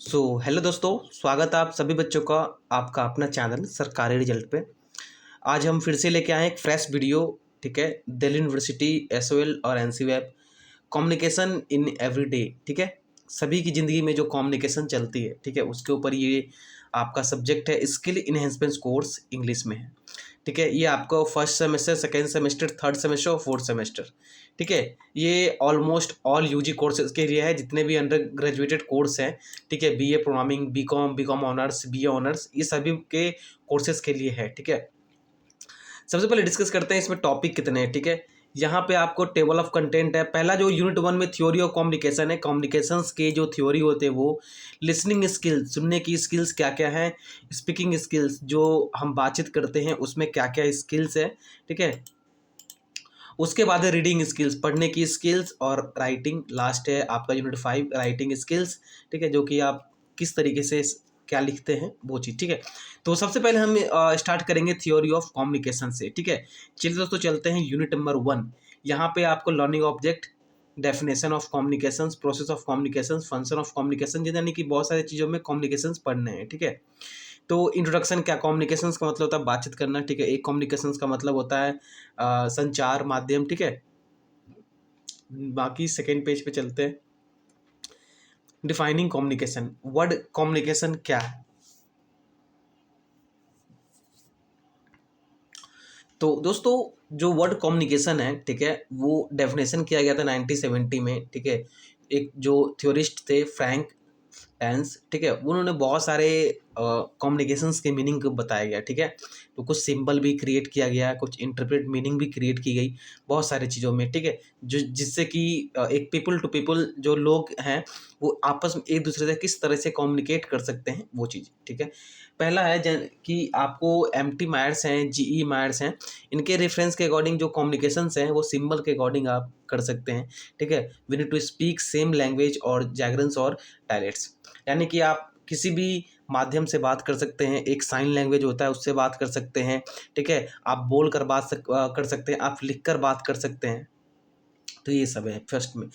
Hello दोस्तों, स्वागत है आप सभी बच्चों का आपका अपना चैनल सरकारी रिजल्ट पे। आज हम फिर से लेके आए एक फ्रेश वीडियो। ठीक है, दिल्ली यूनिवर्सिटी एसओएल और एनसीवेब कम्युनिकेशन इन एवरीडे। ठीक है, सभी की ज़िंदगी में जो कम्युनिकेशन चलती है, ठीक है, उसके ऊपर ये आपका सब्जेक्ट है। स्किल इन्हेंसमेंट कोर्स इंग्लिश में है। ठीक है, ये आपको first semester, second semester, third semester और फोर्थ सेमेस्टर। ठीक है, ये ऑलमोस्ट ऑल यूजी कोर्सेज के लिए है, जितने भी अंडर ग्रेजुएटेड कोर्स हैं। ठीक है, BA programming, BCom honours, BA honours, ये सभी के कोर्सेज के लिए है। ठीक है, सबसे पहले डिस्कस करते हैं इसमें टॉपिक कितने हैं। ठीक है, यहाँ पे आपको टेबल ऑफ कंटेंट है। पहला जो यूनिट 1 में थ्योरी ऑफ कम्युनिकेशन है, कम्युनिकेशंस के जो थ्योरी होते हैं वो लिसनिंग स्किल्स, सुनने की स्किल्स क्या क्या हैं, स्पीकिंग स्किल्स जो हम बातचीत करते हैं उसमें क्या क्या स्किल्स है। ठीक है, उसके बाद है रीडिंग स्किल्स, पढ़ने की स्किल्स, और राइटिंग लास्ट है आपका यूनिट 5 राइटिंग स्किल्स। ठीक है, जो कि आप किस तरीके से क्या लिखते हैं वो चीज़। ठीक है, तो सबसे पहले हम स्टार्ट करेंगे थ्योरी ऑफ कम्युनिकेशन से। ठीक है, चलिए दोस्तों चलते हैं यूनिट नंबर 1। यहाँ पे आपको learning object, definition of communication, process of communication, function of communication, यानी कि बहुत सारी चीज़ों में कम्युनिकेशन पढ़ने हैं। ठीक है, तो इंट्रोडक्शन क्या, कम्युनिकेशंस का मतलब होता है बातचीत करना। ठीक है, एक कम्युनिकेशंस का मतलब होता है संचार माध्यम। ठीक है, बाकी सेकेंड पेज पे चलते हैं। डिफाइनिंग कम्युनिकेशन, वर्ड कम्युनिकेशन क्या है। तो दोस्तों जो वर्ड कम्युनिकेशन है, ठीक है, वो डेफिनेशन किया गया था 1970 में। ठीक है, एक जो थ्योरिस्ट थे फ्रैंक टेंस, ठीक है, उन्होंने बहुत सारे कम्युनिकेशंस के मीनिंग को बताया गया। ठीक है, तो कुछ सिंबल भी क्रिएट किया गया, कुछ इंटरप्रेट मीनिंग भी क्रिएट की गई बहुत सारी चीज़ों में। ठीक है, जो जिससे कि एक पीपल टू पीपल जो लोग हैं वो आपस में एक दूसरे से किस तरह से कम्युनिकेट कर सकते हैं वो चीज़। ठीक है, पहला है कि आपको एम.टी. मायर्स हैं, जी.ई. मायर्स हैं, इनके रेफरेंस के अकॉर्डिंग जो कम्युनिकेशंस हैं वो सिंबल के अकॉर्डिंग आप कर सकते हैं। ठीक है, we need to speak same language और जैगरन्स और डायलेक्ट्स, यानी कि आप किसी भी माध्यम से बात कर सकते हैं। एक साइन लैंग्वेज होता है उससे बात कर सकते हैं। ठीक है, आप बोल कर कर सकते हैं, आप लिख कर बात कर सकते हैं। तो ये सब है। फर्स्ट में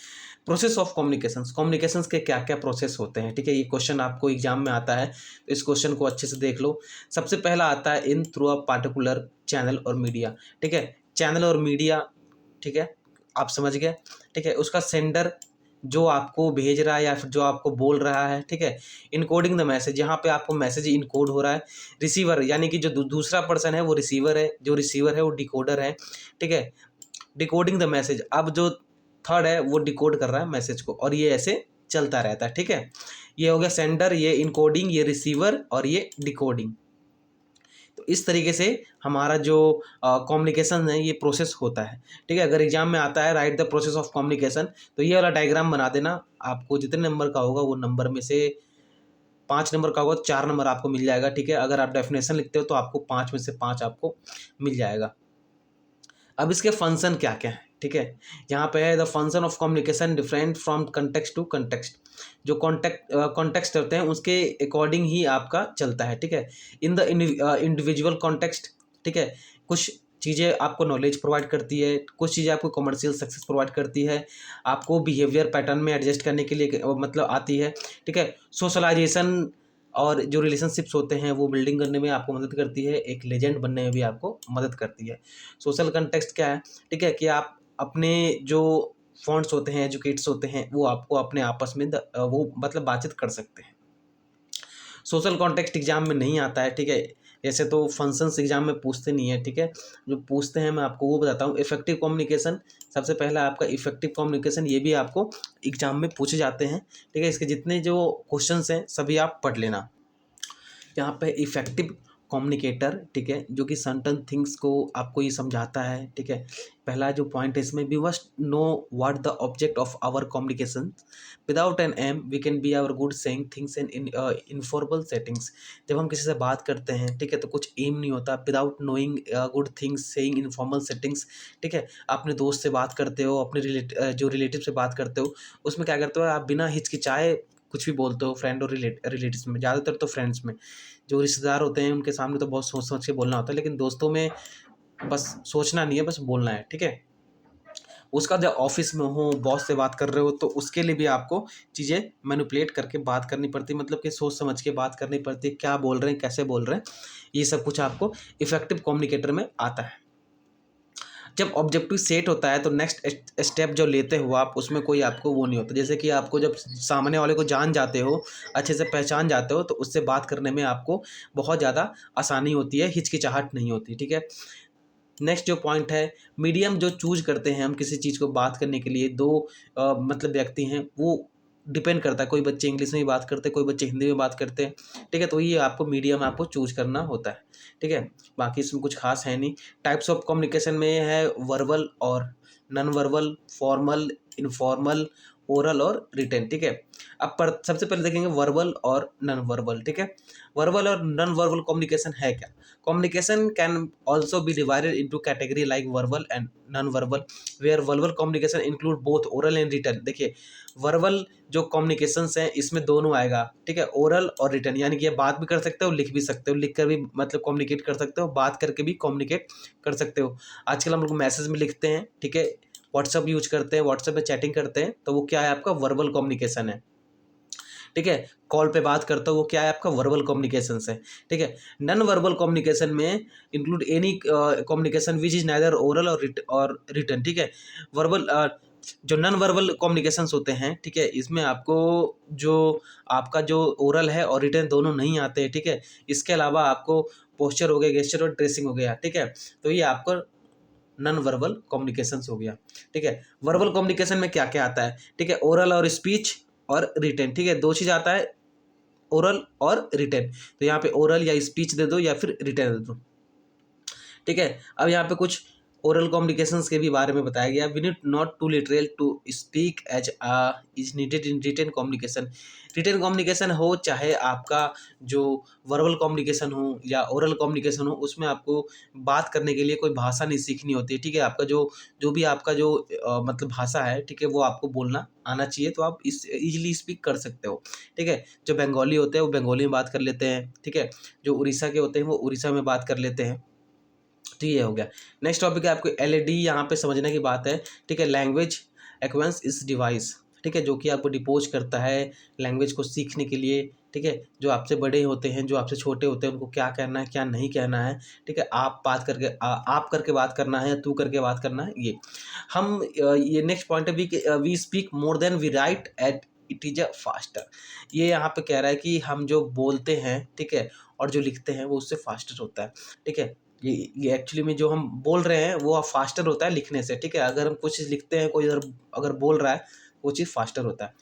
प्रोसेस ऑफ कम्युनिकेशंस, कम्युनिकेशंस के क्या क्या प्रोसेस होते हैं। ठीक है, ये क्वेश्चन आपको एग्जाम में आता है, तो इस क्वेश्चन को अच्छे से देख लो। सबसे पहला आता है in through a particular channel और मीडिया। ठीक है, चैनल और मीडिया, ठीक है, आप समझ गए। ठीक है, उसका सेंडर जो आपको भेज रहा है या फिर जो आपको बोल रहा है। ठीक है, इनकोडिंग द मैसेज, यहाँ पे आपको मैसेज इनकोड हो रहा है। रिसीवर, यानी कि जो दूसरा पर्सन है वो रिसीवर है, जो रिसीवर है वो डिकोडर है। ठीक है, डिकोडिंग द मैसेज, अब जो थर्ड है वो डिकोड कर रहा है मैसेज को, और ये ऐसे चलता रहता है। ठीक है, ये हो गया सेंडर, ये इनकोडिंग, ये रिसीवर और ये डिकोडिंग। तो इस तरीके से हमारा जो कम्युनिकेशन है ये प्रोसेस होता है। ठीक है, अगर एग्जाम में आता है right the process of communication, तो ये वाला डायग्राम बना देना। आपको जितने नंबर का होगा वो नंबर में से 5 नंबर का होगा तो 4 नंबर आपको मिल जाएगा। ठीक है, अगर आप डेफिनेशन लिखते हो तो आपको 5 में से 5 आपको मिल जाएगा। अब इसके फंक्शन क्या क्या है। ठीक है, यहाँ पे है the function of communication different from context to context, जो कॉन्टेक्स्ट होते हैं उसके अकॉर्डिंग ही आपका चलता है। ठीक है, इन द इंडिविजुअल कॉन्टेक्स्ट, ठीक है, कुछ चीज़ें आपको नॉलेज प्रोवाइड करती है, कुछ चीज़ें आपको कमर्शियल सक्सेस प्रोवाइड करती है, आपको बिहेवियर पैटर्न में एडजस्ट करने के लिए मतलब आती है। ठीक है, सोशलाइजेशन और जो रिलेशनशिप्स होते हैं वो बिल्डिंग करने में आपको मदद करती है, एक लेजेंड बनने में भी आपको मदद करती है। सोशल कंटेक्स्ट क्या है, ठीक है, कि आप अपने जो फॉन्ट्स होते हैं, एजुकेट्स होते हैं, वो आपको अपने आपस में वो मतलब बातचीत कर सकते हैं। सोशल कॉन्टेक्स्ट एग्जाम में नहीं आता है। ठीक है, ऐसे तो फंक्शंस एग्जाम में पूछते नहीं है। ठीक है, जो पूछते हैं मैं आपको वो बताता हूँ। इफेक्टिव कम्युनिकेशन, सबसे पहला आपका इफेक्टिव कम्युनिकेशन, ये भी आपको एग्जाम में पूछे जाते हैं। ठीक है, इसके जितने जो क्वेश्चंस हैं सभी आप पढ़ लेना। यहाँ पे इफेक्टिव कम्युनिकेटर, ठीक है, जो कि सर्टेन थिंग्स को आपको ये समझाता है। ठीक है, पहला जो पॉइंट है इसमें, we must know what the object of our communication, without an aim we can be our good saying things in informal settings. जब हम किसी से बात करते हैं, ठीक है, तो कुछ एम नहीं होता, without knowing good things saying informal settings. ठीक है, अपने दोस्त से बात करते हो, अपने जो रिलेटिव से बात करते हो, उसमें क्या करते हो आप, बिना हिचकिचाए कुछ भी बोलते हो। फ्रेंड और रिलेटिव्स में, ज़्यादातर तो फ्रेंड्स में, जो रिश्तेदार होते हैं उनके सामने तो बहुत सोच समझ के बोलना होता है, लेकिन दोस्तों में बस सोचना नहीं है, बस बोलना है। ठीक है, उसका जब ऑफिस में हो, बॉस से बात कर रहे हो, तो उसके लिए भी आपको चीज़ें मैनिपुलेट करके बात करनी पड़ती है, मतलब कि सोच समझ के बात करनी पड़ती है, क्या बोल रहे हैं, कैसे बोल रहे हैं, ये सब कुछ आपको इफेक्टिव कम्युनिकेटर में आता है। जब ऑब्जेक्टिव सेट होता है तो नेक्स्ट स्टेप जो लेते हो आप, उसमें कोई आपको वो नहीं होता। जैसे कि आपको जब सामने वाले को जान जाते हो, अच्छे से पहचान जाते हो, तो उससे बात करने में आपको बहुत ज़्यादा आसानी होती है, हिचकिचाहट नहीं होती, ठीक है। नेक्स्ट जो पॉइंट है, मीडियम जो चूज करते हैं हम किसी चीज़ को बात करने के लिए, दो मतलब व्यक्ति हैं, वो डिपेंड करता है। कोई बच्चे इंग्लिश में भी बात करते हैं, कोई बच्चे हिंदी में बात करते हैं, ठीक है। तो ये आपको मीडियम आपको चूज करना होता है, ठीक है। बाकी इसमें कुछ खास है नहीं। टाइप्स ऑफ कम्युनिकेशन में है वर्बल और non verbal, formal, informal, oral और रिटन, ठीक है। अब पर सबसे पहले देखेंगे वर्बल और नॉन वर्बल, ठीक है। वर्बल और नॉन वर्बल कम्युनिकेशन है क्या? Communication can also be divided into category like verbal and non-verbal, where verbal communication include both oral and written। देखिए, वर्बल जो कम्युनिकेशंस हैं इसमें दोनों आएगा, ठीक है, ओरल और रिटन। यानी कि ये बात भी कर सकते हो, लिख भी सकते हो, लिख कर भी मतलब कम्युनिकेट कर सकते हो, बात करके भी कम्युनिकेट कर सकते हो। आजकल हम लोग मैसेज में लिखते हैं, ठीक है, व्हाट्सअप यूज करते हैं, व्हाट्सअप में चैटिंग करते हैं, तो वो क्या है, आपका वर्बल कम्युनिकेशन है, ठीक है। कॉल पे बात करते हो, वो क्या है, आपका वर्बल कम्युनिकेशन है, ठीक है। नॉन वर्बल कम्युनिकेशन में include any communication which is neither oral और रिटन, ठीक है। वर्बल जो नॉन वर्बल कम्युनिकेशंस होते हैं, ठीक है, इसमें आपको जो आपका जो ओरल है और रिटन दोनों नहीं आते हैं, ठीक है। इसके अलावा आपको पोस्चर हो गया, गेस्चर और ड्रेसिंग हो गया, ठीक है। तो ये आपको नॉन वर्बल कम्युनिकेशंस हो गया, ठीक है। वर्बल कम्युनिकेशन में क्या क्या आता है, ठीक है, ओरल और स्पीच और रिटन, ठीक है, दो चीज़ आता है, ओरल और रिटन। तो यहाँ पे ओरल या स्पीच दे दो या फिर रिटन दे दो, ठीक है। अब यहाँ पे कुछ ओरल कम्युनिकेशंस के भी बारे में बताया गया। We need not to literal to speak as is needed in written communication. Written communication हो चाहे आपका जो वर्बल कम्युनिकेशन हो या ओरल कम्युनिकेशन हो, उसमें आपको बात करने के लिए कोई भाषा नहीं सीखनी होती है, ठीक है। आपका जो जो भी आपका जो मतलब भाषा है, ठीक है, वो आपको बोलना आना चाहिए, तो आप इस ईजिली स्पीक कर सकते हो, ठीक है। जो बंगाली होते हैं वो बंगाली में बात कर लेते हैं, ठीक है। जो उड़ीसा के होते हैं वो उड़ीसा में बात कर लेते हैं। तो ये हो गया। नेक्स्ट टॉपिक है आपको एलईडी, यहाँ पे समझने की बात है, ठीक है। लैंग्वेज एक्वेंस इस डिवाइस, ठीक है, जो कि आपको डिपोज करता है लैंग्वेज को सीखने के लिए, ठीक है। जो आपसे बड़े होते हैं, जो आपसे छोटे होते हैं, उनको क्या कहना है, क्या नहीं कहना है, ठीक है। आप बात करके आप करके बात करना है, तू करके बात करना है, ये हम ये नेक्स्ट पॉइंट है, we speak more than we write at it is a faster. ये यहाँ पे कह रहा है कि हम जो बोलते हैं, ठीक है, और जो लिखते हैं वो उससे फास्टर होता है, ठीक है। ये एक्चुअली में जो हम बोल रहे हैं वो फास्टर होता है लिखने से, ठीक है। अगर हम कुछ चीज़ लिखते हैं, कोई अगर बोल रहा है, वो चीज़ फास्टर होता है।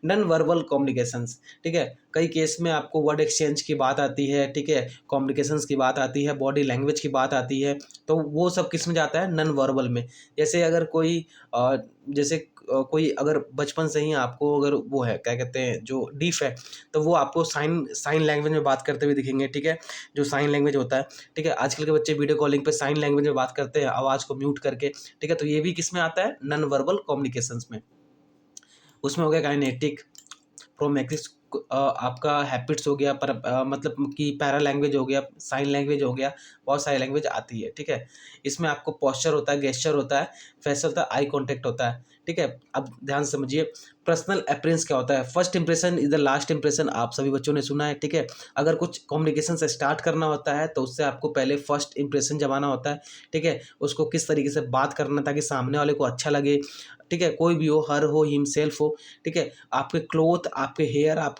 नॉन वर्बल कम्युनिकेशंस, ठीक है, कई केस में आपको वर्ड एक्सचेंज की बात आती है, ठीक है, कम्युनिकेशंस की बात आती है, बॉडी लैंग्वेज की बात आती है, तो वो सब किस में जाता है, नॉन वर्बल में। जैसे अगर कोई जैसे कोई अगर बचपन से ही आपको अगर वो है, क्या कहते हैं, जो डीफ है, तो वो आपको साइन साइन लैंग्वेज में बात करते हुए दिखेंगे, ठीक है। जो साइन लैंग्वेज होता है, ठीक है, आजकल के बच्चे वीडियो कॉलिंग पे साइन लैंग्वेज में बात करते हैं, आवाज़ को म्यूट करके, ठीक है। तो ये भी किस में आता है, नॉन वर्बल कम्युनिकेशंस में। उसमें हो गया काइनेटिक, प्रोमैक्सिस, आपका हैबिट्स हो गया, पर मतलब कि पैरा लैंग्वेज हो गया, साइन लैंग्वेज हो गया, बहुत सारी लैंग्वेज आती है, ठीक है। इसमें आपको पोस्चर होता है, गेस्चर होता है, फेस होता है, आई कॉन्टेक्ट होता है, ठीक है। अब ध्यान से समझिए, पर्सनल अपीयरेंस क्या होता है। First impression is the last impression, आप सभी बच्चों ने सुना है, ठीक है। अगर कुछ कम्युनिकेशन से स्टार्ट करना होता है तो उससे आपको पहले फर्स्ट इंप्रेशन जमाना होता है, ठीक है। उसको किस तरीके से बात करना ताकि सामने वाले को अच्छा लगे, ठीक है। कोई भी हो, हर हो, हिमसेल्फ हो, ठीक है। आपके क्लोथ, आपके हेयर, आपके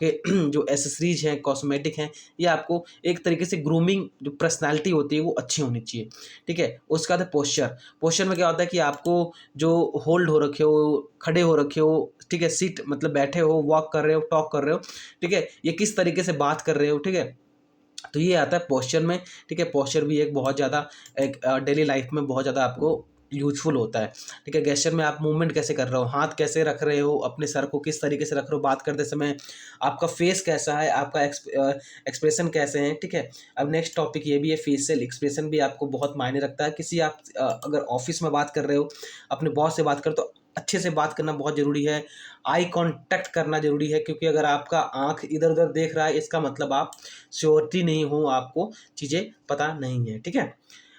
जो एसेसरीज हैं, कॉस्मेटिक हैं, ये आपको एक तरीके से ग्रूमिंग जो पर्सनैलिटी होती है वो अच्छी होनी चाहिए, ठीक है। उसका बाद पोस्चर, पोस्चर में क्या होता है कि आपको जो होल्ड हो रखे हो, खड़े हो रखे हो, ठीक है, सीट मतलब बैठे हो, वॉक कर रहे हो, टॉक कर रहे हो, ठीक है, ये किस तरीके से बात कर रहे हो, ठीक है। तो ये आता है पोस्चर में, ठीक है। पोस्चर भी एक बहुत ज़्यादा एक डेली लाइफ में बहुत ज़्यादा आपको यूजफुल होता है, ठीक है। गेस्चर में आप मूवमेंट कैसे कर रहे हो, हाथ कैसे रख रहे हो, अपने सर को किस तरीके से रख रहे हो बात करते समय, आपका फेस कैसा है, आपका एक्सप्रेशन कैसे हैं, ठीक है। अब नेक्स्ट टॉपिक ये भी है, फेशियल एक्सप्रेशन भी आपको बहुत मायने रखता है। किसी आप अगर ऑफिस में बात कर रहे हो, अपने बॉस से बात कर, तो अच्छे से बात करना बहुत ज़रूरी है, आई कांटेक्ट करना ज़रूरी है, क्योंकि अगर आपका आंख इधर उधर देख रहा है, इसका मतलब आप श्योरिटी नहीं हो, आपको चीज़ें पता नहीं है, ठीक है।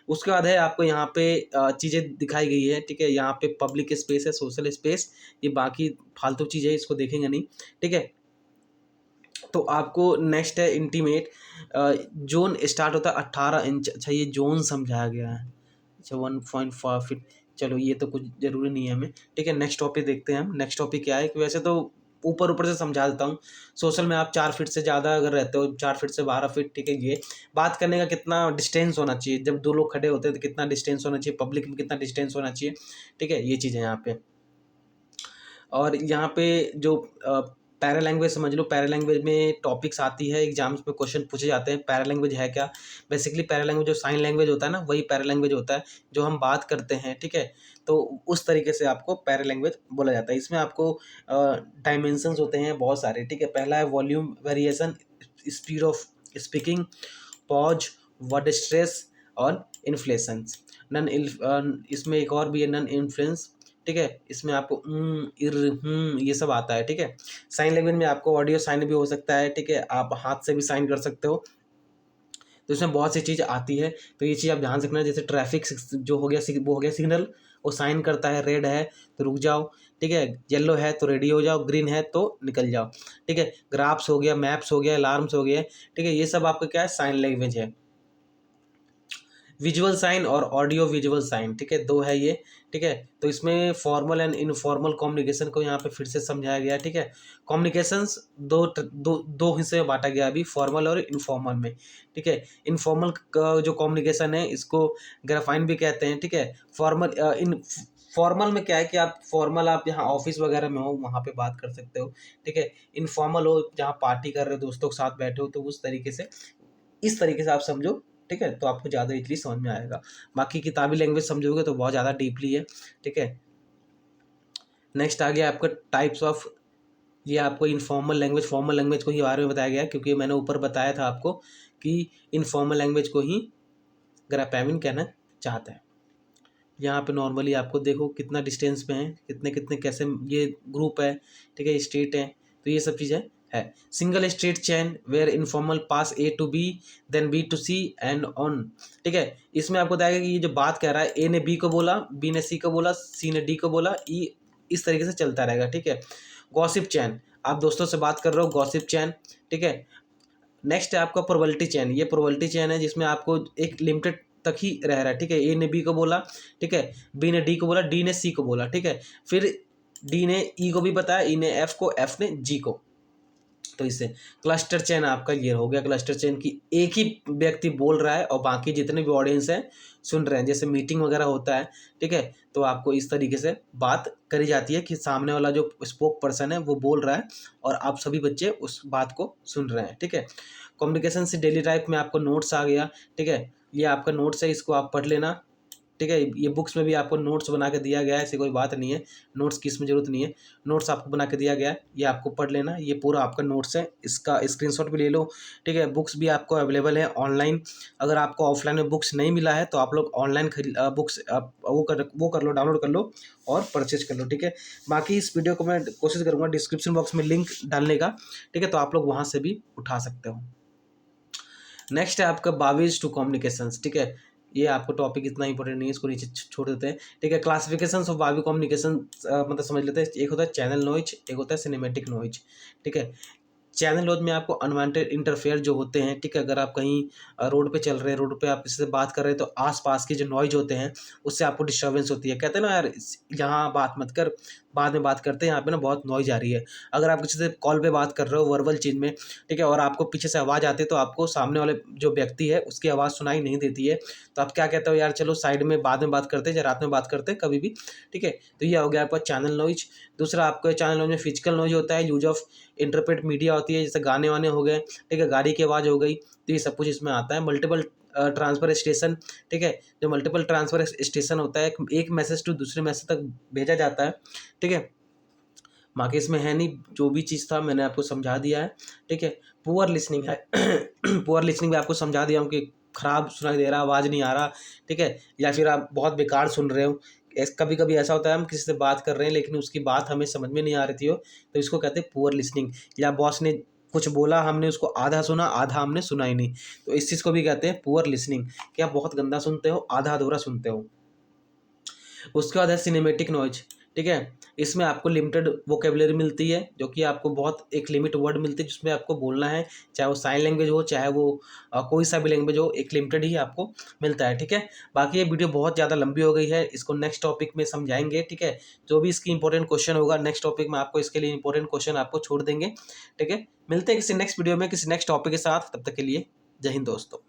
उसके बाद है आपको यहाँ पे चीज़ें दिखाई गई है, ठीक है। यहाँ पे पब्लिक स्पेस है, सोशल स्पेस, ये बाकी फालतू चीज़ है, इसको देखेंगे नहीं, ठीक है। तो आपको नेक्स्ट है इंटीमेट जोन स्टार्ट होता है 18 इंच। अच्छा, ये जोन समझाया गया है। अच्छा, 1.5 फीट। चलो ये तो कुछ ज़रूरी नहीं है हमें, ठीक है। नेक्स्ट टॉपिक देखते हैं हम। नेक्स्ट टॉपिक क्या है कि वैसे तो ऊपर ऊपर से समझा देता हूँ। सोशल में आप 4 फीट से ज़्यादा अगर रहते हो, 4 फीट से 12 फीट, ठीक है। ये बात करने का कितना डिस्टेंस होना चाहिए, जब दो लोग खड़े होते हैं तो कितना डिस्टेंस होना चाहिए, पब्लिक में कितना डिस्टेंस होना चाहिए, ठीक है। ये चीज़ है यहाँ पे। और यहाँ पे जो पैरा लैंग्वेज समझ लो, पैरा लैंग्वेज में टॉपिक्स आती है, एग्जाम्स में क्वेश्चन पूछे जाते हैं। पैरा लैंग्वेज है क्या? बेसिकली पैरा लैंग्वेज जो साइन लैंग्वेज होता है ना, वही पैरा लैंग्वेज होता है जो हम बात करते हैं, ठीक है। तो उस तरीके से आपको पैरा लैंग्वेज बोला जाता है। इसमें आपको डायमेंशंस होते हैं बहुत सारे, ठीक है। पहला है volume variation, speed of speaking, pause, word stress और इन्फ्लेशन। इसमें एक और भी है, नन इन्फ्लुएंस, ठीक है। इसमें आपको इर ये सब आता है, ठीक है। साइन लैंग्वेज में आपको ऑडियो साइन भी हो सकता है, ठीक है। आप हाथ से भी साइन कर सकते हो, तो इसमें बहुत सी चीज़ आती है। तो ये चीज़ आप ध्यान रखना, जैसे ट्रैफिक जो हो गया, वो हो गया सिग्नल, वो साइन करता है, रेड है तो रुक जाओ, ठीक है। येलो है तो रेडी हो जाओ, ग्रीन है तो निकल जाओ, ठीक है। ग्राफ्स हो गया, मैप्स हो गया, अलार्म्स हो गया, ठीक है। ये सब आपका क्या है, साइन लैंग्वेज है। विजुअल साइन और ऑडियो विजुअल साइन, ठीक है, दो है ये, ठीक है। तो इसमें फॉर्मल एंड इनफॉर्मल कम्युनिकेशन को यहाँ पे फिर से समझाया गया है, ठीक है। कम्युनिकेशंस दो हिस्से में बांटा गया अभी, फॉर्मल और इनफॉर्मल में, ठीक है। इनफॉर्मल का जो कम्युनिकेशन है इसको ग्राफाइन भी कहते हैं, ठीक है। फॉर्मल में क्या है कि आप यहाँ ऑफिस वगैरह में हो, वहाँ पे बात कर सकते हो, ठीक है। इनफॉर्मल हो जहाँ पार्टी कर रहे हो, दोस्तों के साथ बैठे हो, तो उस तरीके से, इस तरीके से आप समझो, ठीक है। तो आपको ज़्यादा इजली समझ में आएगा। बाकी किताबी लैंग्वेज समझोगे तो बहुत ज़्यादा डीपली है, ठीक है। नेक्स्ट आ गया आपका टाइप्स ऑफ, ये आपको इनफॉर्मल लैंग्वेज, फॉर्मल लैंग्वेज को ही बारे में बताया गया है, क्योंकि मैंने ऊपर बताया था आपको कि इनफॉर्मल लैंग्वेज को ही ग्रापेमिन कहना चाहता है। यहाँ पे नॉर्मली आपको देखो कितना डिस्टेंस पे हैं, कितने कितने कैसे ये ग्रुप है, ठीक है, स्टेट है, तो ये सब चीज़ें है। Single state chain where informal pass A to B then B to C and on, ठीक है। इसमें आपको बताएगा कि ये जो बात कह रहा है, ए ने बी को बोला, बी ने सी को बोला, सी ने डी को बोला, ई इस तरीके से चलता रहेगा, ठीक है। गॉसिप चैन, आप दोस्तों से बात कर रहे हो, गॉसिप चैन, ठीक है। नेक्स्ट है आपका प्रोबेबिलिटी चैन, ये प्रोबेबिलिटी चैन है जिसमें आपको एक लिमिटेड तक ही रह रहा है, ठीक है। ए ने बी को बोला, ठीक है, बी ने डी को बोला, डी ने सी को बोला, ठीक है। फिर डी ने ई को भी बताया, ई ने एफ को, एफ ने जी को। तो इससे क्लस्टर चेन आपका ये हो गया, क्लस्टर चेन की एक ही व्यक्ति बोल रहा है और बाकी जितने भी ऑडियंस हैं सुन रहे हैं, जैसे मीटिंग वगैरह होता है, ठीक है। तो आपको इस तरीके से बात करी जाती है कि सामने वाला जो स्पोक पर्सन है वो बोल रहा है और आप सभी बच्चे उस बात को सुन रहे हैं, ठीक है। कम्युनिकेशन से डेली लाइफ में आपको नोट्स आ गया, ठीक है। ये आपका नोट्स है, इसको आप पढ़ लेना, ठीक है। ये बुक्स में भी आपको नोट्स बना के दिया गया है, ऐसी कोई बात नहीं है, नोट्स की इसमें ज़रूरत नहीं है। नोट्स आपको बना के दिया गया है, ये आपको पढ़ लेना, ये पूरा आपका नोट्स है, इसका स्क्रीनशॉट भी ले लो, ठीक है। बुक्स भी आपको अवेलेबल है ऑनलाइन। अगर आपको ऑफलाइन में बुक्स नहीं मिला है तो आप लोग ऑनलाइन बुक्स वो कर लो, डाउनलोड कर लो और परचेज कर लो, ठीक है। बाकी इस वीडियो को मैं कोशिश करूँगा डिस्क्रिप्शन बॉक्स में लिंक डालने का, ठीक है, तो आप लोग वहाँ से भी उठा सकते हो। नेक्स्ट है आपका बावीज टू कम्युनिकेशंस, ठीक है। ये आपको टॉपिक इतना इंपॉर्टेंट नहीं है, इसको नीचे छोड़ देते हैं, ठीक है। क्लासिफिकेशन ऑफ बावी कम्युनिकेशन मतलब समझ लेते हैं। एक होता है चैनल नॉइज, एक होता है सिनेमैटिक नॉइज, ठीक है। चैनल नॉइज में आपको अनवांटेड इंटरफेयर जो होते हैं, ठीक है। अगर आप कहीं रोड पे चल रहे हैं, रोड पे आप किसी से बात कर रहे हैं तो आसपास के जो नॉइज होते हैं उससे आपको डिस्टर्बेंस होती है। कहते हैं ना यार, यहाँ बात मत कर, बाद में बात करते हैं, यहाँ पे ना बहुत नॉइज आ रही है। अगर आप किसी से कॉल पे बात कर रहे हो वर्बल चीज़ में, ठीक है, और आपको पीछे से आवाज़ आती है तो आपको सामने वाले जो व्यक्ति है उसकी आवाज़ सुनाई नहीं देती है, तो आप क्या कहते हो, यार चलो साइड में बाद में बात करते हैं या रात में बात करते हैं कभी भी, ठीक है। तो ये हो गया आपका चैनल नॉइज। दूसरा आपका चैनल नॉइज में फिजिकल नॉइज होता है, यूज ऑफ इंटरप्रेट मीडिया होती है, जैसे गाने वाने हो गए, ठीक है, गाड़ी की आवाज़ हो गई, तो ये सब कुछ इसमें आता है। मल्टीपल ट्रांसफर स्टेशन, ठीक है, जो मल्टीपल ट्रांसफर स्टेशन होता है, एक मैसेज टू दूसरे मैसेज तक भेजा जाता है, ठीक है। बाकी इसमें है नहीं, जो भी चीज़ था मैंने आपको समझा दिया है, ठीक है। पुअर लिसनिंग है पुअर लिसनिंग भी आपको समझा दिया हूँ कि ख़राब सुनाई दे रहा, आवाज़ नहीं आ रहा, ठीक है, या फिर आप बहुत बेकार सुन रहे हो। कभी कभी ऐसा होता है हम किसी से बात कर रहे हैं लेकिन उसकी बात हमें समझ में नहीं आ रही थी हो, तो इसको कहते हैं पुअर लिसनिंग। या बॉस ने कुछ बोला हमने उसको आधा सुना, आधा हमने सुना ही नहीं, तो इस चीज़ को भी कहते हैं पुअर लिसनिंग, कि आप बहुत गंदा सुनते हो, आधा अधूरा सुनते हो। उसके बाद है सिनेमेटिक नॉइज, ठीक है। इसमें आपको लिमिटेड वोकेबलरी मिलती है, जो कि आपको बहुत एक लिमिट वर्ड मिलती है जिसमें आपको बोलना है, चाहे वो साइन लैंग्वेज हो, चाहे वो कोई सा भी लैंग्वेज हो, एक लिमिटेड ही आपको मिलता है, ठीक है। बाकी ये वीडियो बहुत ज़्यादा लंबी हो गई है, इसको नेक्स्ट टॉपिक में समझाएंगे, ठीक है। जो भी इसकी इंपॉर्टेंट क्वेश्चन होगा नेक्स्ट टॉपिक में आपको इसके लिए इंपॉर्टेंट क्वेश्चन आपको छोड़ देंगे, ठीक है। मिलते हैं किसी नेक्स्ट वीडियो में किसी नेक्स्ट टॉपिक के साथ, तब तक के लिए जय हिंद दोस्तों।